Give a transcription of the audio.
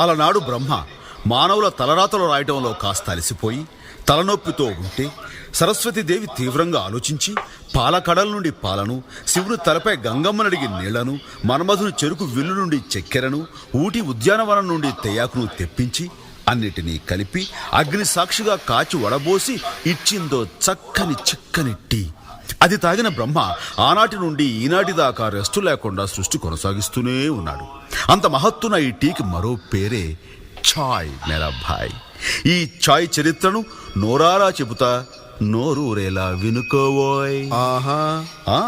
అలనాడు బ్రహ్మ మానవుల తలరాతలు రాయటంలో కాస్త అలసిపోయి తలనొప్పితో ఉంటే సరస్వతీదేవి తీవ్రంగా ఆలోచించి పాలకడల నుండి పాలను, శివుని తలపై గంగమ్మనడిగి నీళ్లను, మన్మధుని చెరుకు విల్లు నుండి చక్కెరను, ఊటి ఉద్యానవనం నుండి తెయాకును తెప్పించి అన్నిటినీ కలిపి అగ్ని సాక్షిగా కాచి వడబోసి ఇచ్చిందో చక్కని చిక్కని టీ. అది తాగిన బ్రహ్మ ఆనాటి నుండి ఈనాటి దాకా రెస్టు లేకుండా సృష్టి కొనసాగిస్తూనే ఉన్నాడు. అంత మహత్తున ఈ టీకి మరో పేరే చాయ్ మేరా భాయ్. ఈ చాయ్ చరిత్రను నోరారా చెబుతా, నోరూరేలా వినుకోవోయ్. ఆహా. ఆ